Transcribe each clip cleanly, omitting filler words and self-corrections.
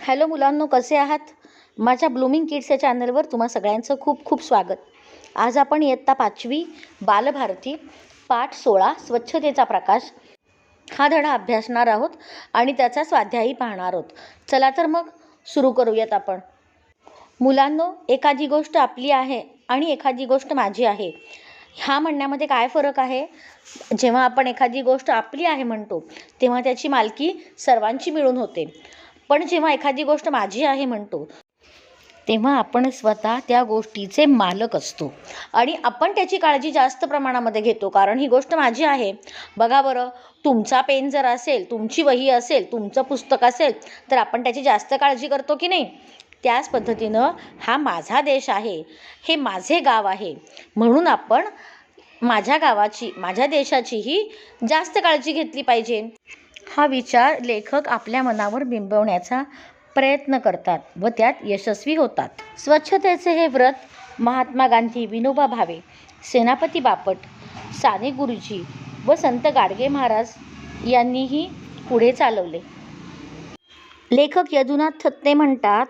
Hello मुलांनो, कसे आहात? माझ्या ब्लूमिंग किड्स या चॅनलवर तुम्हा सगळ्यांचं खूप खूप स्वागत. आज आपण इयत्ता 5वी बालभारती पाठ 16 स्वच्छतेचा प्रकाश हा धडा अभ्यासणार आहोत आणि त्याचा स्वाध्यायही पाहणार आहोत. चला तर मग सुरू करूयात आपण. मुलांनो, एखादी गोष्ट आपली आहे आणि एखादी गोष्ट माझी आहे, ह्या म्हणण्यामध्ये काय फरक आहे? जेव्हा आपण एखादी गोष्ट आपली आहे म्हणतो तेव्हा त्याची मालकी सर्वांची मिळून होते, पण जेव्हा एखादी गोष्ट माझी आहे म्हणतो तेव्हा आपण स्वतः त्या गोष्टीचे मालक असतो आणि आपण त्याची काळजी जास्त प्रमाणामध्ये घेतो, कारण ही गोष्ट माझी आहे. बघा बरं, तुमचा पेन जर असेल, तुमची वही असेल, तुमचं पुस्तक असेल तर आपण त्याची जास्त काळजी करतो की नाही? त्याच पद्धतीनं हा माझा देश आहे, हे माझे गाव आहे, म्हणून आपण माझ्या गावाची, माझ्या देशाचीही जास्त काळजी घेतली पाहिजे. हा विचार लेखक आपल्या मनावर बिंबवण्याचा प्रयत्न करतात व त्यात यशस्वी होतात. स्वच्छतेचे हे व्रत महात्मा गांधी, विनोबा भावे, सेनापती बापट, साने गुरुजी व संत गाडगे महाराज यांनीही पुढे चालवले. लेखक यदुनाथ थत्ते म्हणतात,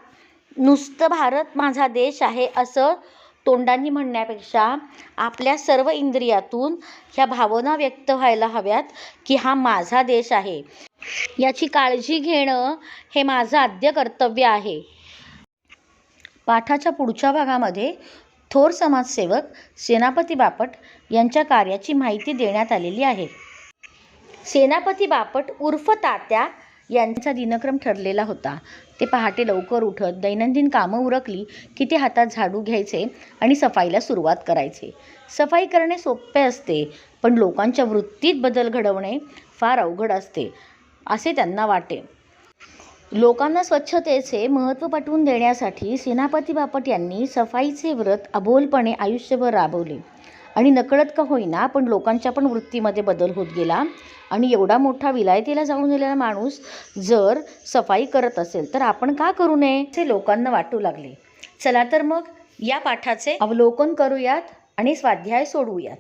नुसतं भारत माझा देश आहे असं तोंडांनी म्हणण्यापेक्षा आपल्या सर्व इंद्रियातून ह्या भावना व्यक्त व्हायला हव्यात की हा माझा देश आहे, याची काळजी घेणं हे माझं आद्य कर्तव्य आहे. पाठाच्या पुढच्या भागामध्ये थोर समाजसेवक सेनापती बापट यांच्या कार्याची माहिती देण्यात आलेली आहे. सेनापती बापट उर्फ तात्या यांचा दिनक्रम ठरलेला होता. ते पहाटे लवकर उठत दैनंदिन कामं उरकली की ते हातात झाडू घ्यायचे आणि सफाईला सुरुवात करायचे. सफाई करणे सोपे असते, पण लोकांच्या वृत्तीत बदल घडवणे फार अवघड असते असे त्यांना वाटे. लोकांना स्वच्छतेचे महत्त्व पटवून देण्यासाठी सेनापती बापट यांनी सफाईचे व्रत अबोलपणे आयुष्यभर राबवले आणि नकळत का होईना पण लोकांच्या पण वृत्तीमध्ये बदल होत गेला. आणि एवढा मोठा विलायतेला जाऊन गेलेला माणूस जर सफाई करत असेल तर आपण का करू नये हे लोकांना वाटू लागले. चला तर मग या पाठाचे अवलोकन करूयात आणि स्वाध्याय सोडवूयात.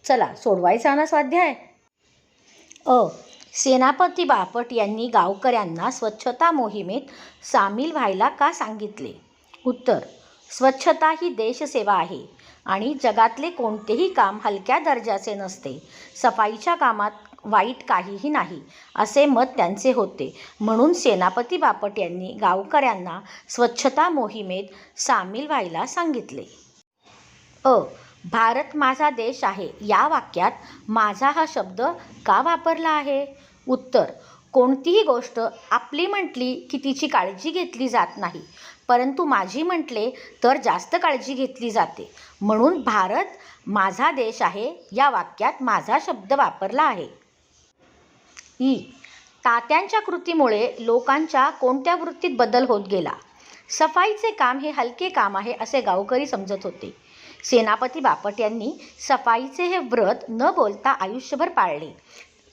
चला, सोडवायचा ना स्वाध्याय. सेनापती बापट यांनी गावकऱ्यांना स्वच्छता मोहिमेत सामील व्हायला का सांगितले? उत्तर: स्वच्छता ही देशसेवा आहे आणि जगातले कोणतेही काम हलक्या दर्जाचे नसते. सफाईच्या कामात वाईट काहीही नाही असे मत त्यांचे होते, म्हणून सेनापती बापट यांनी गावकऱ्यांना स्वच्छता मोहिमेत सामील व्हायला सांगितले. भारत माझा देश आहे या वाक्यात माझा हा शब्द का वापरला आहे? उत्तर: कोणतीही गोष्ट आपली म्हटली की तिची काळजी घेतली जात नाही, परंतु माझी म्हटले तर जास्त काळजी घेतली जाते, म्हणून भारत माझा देश आहे या वाक्यात माझा शब्द वापरला आहे. तात्यांच्या कृतीमुळे लोकांच्या कोणत्या वृत्तीत बदल होत गेला? सफाईचे काम हे हलके काम आहे असे गावकरी समजत होते. सेनापती बापट यांनी सफाईचे हे व्रत न बोलता आयुष्यभर पाळले.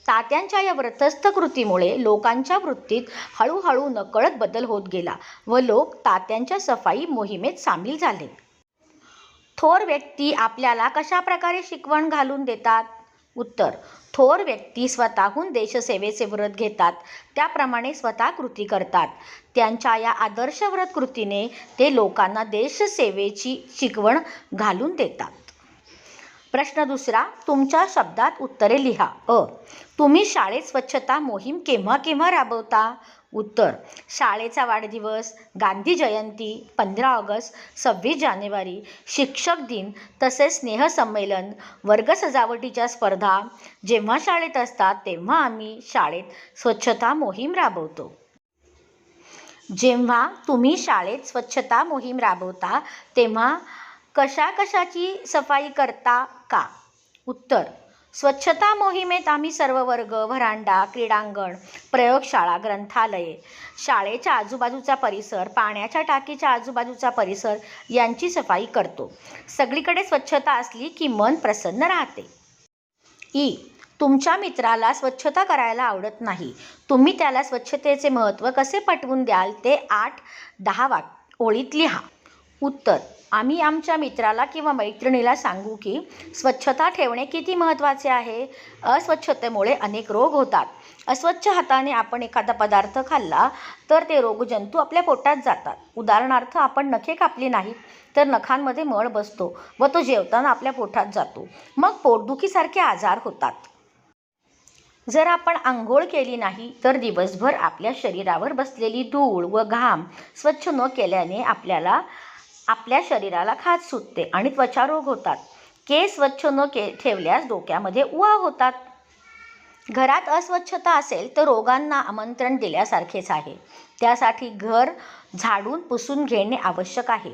तात्यांच्या या व्रतस्थ कृतीमुळे लोकांच्या वृत्तीत हळूहळू नकळत बदल होत गेला व लोक तात्यांच्या सफाई मोहिमेत सामील झाले. थोर व्यक्ती आपल्याला कशा प्रकारे शिकवण घालून देतात? उत्तर: थोर व्यक्ती स्वतःहून देशसेवेचे व्रत घेतात, त्याप्रमाणे स्वतः कृती करतात. त्यांच्या या आदर्श व्रत कृतीने ते लोकांना देशसेवेची शिकवण घालून देतात. प्रश्न दुसरा, तुमच्या शब्दात उत्तरे लिहा. तुम्ही शाळेत स्वच्छता मोहीम केव्हा केव्हा राबवता? उत्तर: शाळेचा वाढदिवस, गांधी जयंती, 15 ऑगस्ट, 26 जानेवारी, शिक्षक दिन तसेच स्नेहसंमेलन, वर्ग सजावटीच्या स्पर्धा जेव्हा शाळेत असतात तेव्हा आम्ही शाळेत स्वच्छता मोहीम राबवतो. जेव्हा तुम्ही शाळेत स्वच्छता मोहीम राबवता तेव्हा कशाकशाची सफाई करता का? उत्तर: स्वच्छता मोहिमेत आम्ही सर्व वर्ग, व्हरांडा, क्रीडांगण, प्रयोगशाळा, ग्रंथालये, शाळेच्या आजूबाजूचा परिसर, पाण्याच्या टाकीच्या आजूबाजूचा परिसर यांची सफाई करतो. सगळीकडे स्वच्छता असली की मन प्रसन्न राहते. तुमच्या मित्राला स्वच्छता करायला आवडत नाही, तुम्ही त्याला स्वच्छतेचे महत्त्व कसे पटवून द्याल ते 8-10 ओळीत लिहा. उत्तर: आम्ही आमच्या मित्राला किंवा मैत्रिणीला सांगू की स्वच्छता ठेवणे किती महत्त्वाचे आहे. अस्वच्छतेमुळे अनेक रोग होतात. अस्वच्छ हाताने आपण एखादा पदार्थ खाल्ला तर ते रोगजंतू आपल्या पोटात जातात. उदाहरणार्थ, आपण नखे कापली नाहीत तर नखांमध्ये मळ बसतो व तो जेवताना आपल्या पोटात जातो. मग पोटदुखीसारखे आजार होतात. जर आपण आंघोळ केली नाही तर दिवसभर आपल्या शरीरावर बसलेली धूळ व घाम स्वच्छ न केल्याने आपल्या शरीराला खाज सुटते आणि त्वचारोग होतात. केस स्वच्छ न ठेवल्यास डोक्यामध्ये उवा होतात. घरात अस्वच्छता असेल तर रोगांना आमंत्रण दिल्यासारखेच आहे. त्यासाठी घर झाडून पुसून घेणे आवश्यक आहे.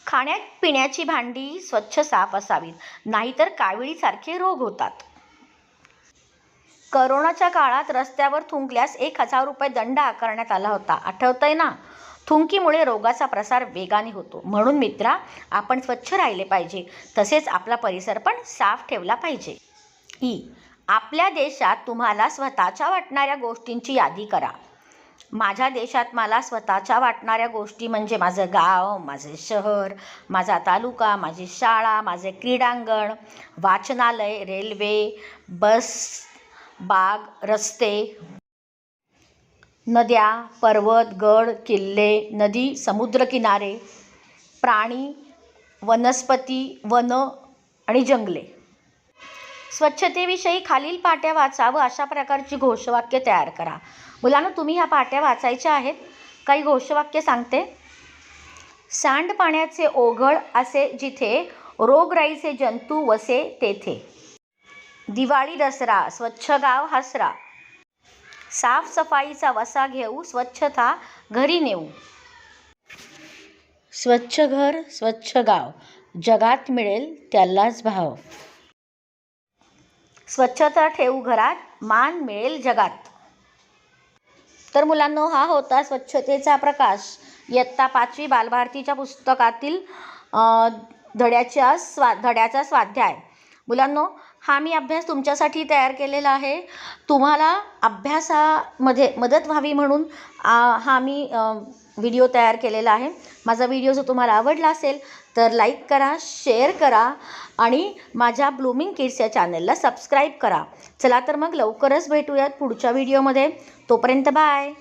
खाण्यात पिण्याची भांडी स्वच्छ साफ असावीत, नाहीतर काविळीसारखे रोग होतात. करोनाच्या काळात रस्त्यावर थुंकल्यास 1,000 रुपये दंड आकारण्यात आला होता. आठवतंय ना? थुंकीमुळे रोगाचा प्रसार वेगाने होतो. म्हणून मित्रा, आपण स्वच्छ राहिले पाहिजे. तसेच आपला परिसर पण साफ ठेवला पाहिजे. आपल्या देशात तुम्हाला स्वतःच्या वाटणाऱ्या गोष्टींची यादी करा. माझ्या देशात मला स्वतःच्या वाटणाऱ्या गोष्टी म्हणजे माझं गाव, माझे शहर, माझा तालुका, माझी शाळा, माझे क्रीडांगण, वाचनालय, रेल्वे, बस, बाग, रस्ते, नद्या, पर्वत, गड, किल्ले, नदी, समुद्रकिनारे, प्राणी, वनस्पती, वन आणि जंगले. स्वच्छतेविषयी खालील पाट्या वाचा व अशा प्रकारची घोषवाक्य तयार करा. मुलांनो, तुम्ही ह्या पाट्या वाचायच्या आहेत. काही घोषवाक्य सांगते. सांडपाण्याचे ओघळ असे जिथे, रोगराईचे जंतू वसे तेथे. दिवाळी दसरा, स्वच्छ गाव हसरा. साफसफाईचा वसा घेऊ, स्वच्छता घरी नेऊ. स्वच्छ घर, स्वच्छ गाव, जगात मिळेल त्यालाच भाव. स्वच्छता ठेवू घरात, मान मिळेल जगात. तर मुलांनो, हा होता स्वच्छतेचा प्रकाश इयत्ता 5वी बालभारतीच्या पुस्तकातील धड्याचा स्वाध्याय. मुलांनो, हा मी अभ्यास तुमच्यासाठी तयार केलेला आहे. तुम्हाला अभ्यासामध्ये मदत व्हावी म्हणून हा मी व्हिडिओ तयार केलेला आहे. माझा व्हिडिओ जर तुम्हाला आवडला असेल तर लाईक करा, शेअर करा आणि माझ्या ब्लूमिंग किड्स या चॅनलला सबस्क्राईब करा. चला तर मग लवकरच भेटूयात पुढच्या व्हिडिओमध्ये. तोपर्यंत बाय.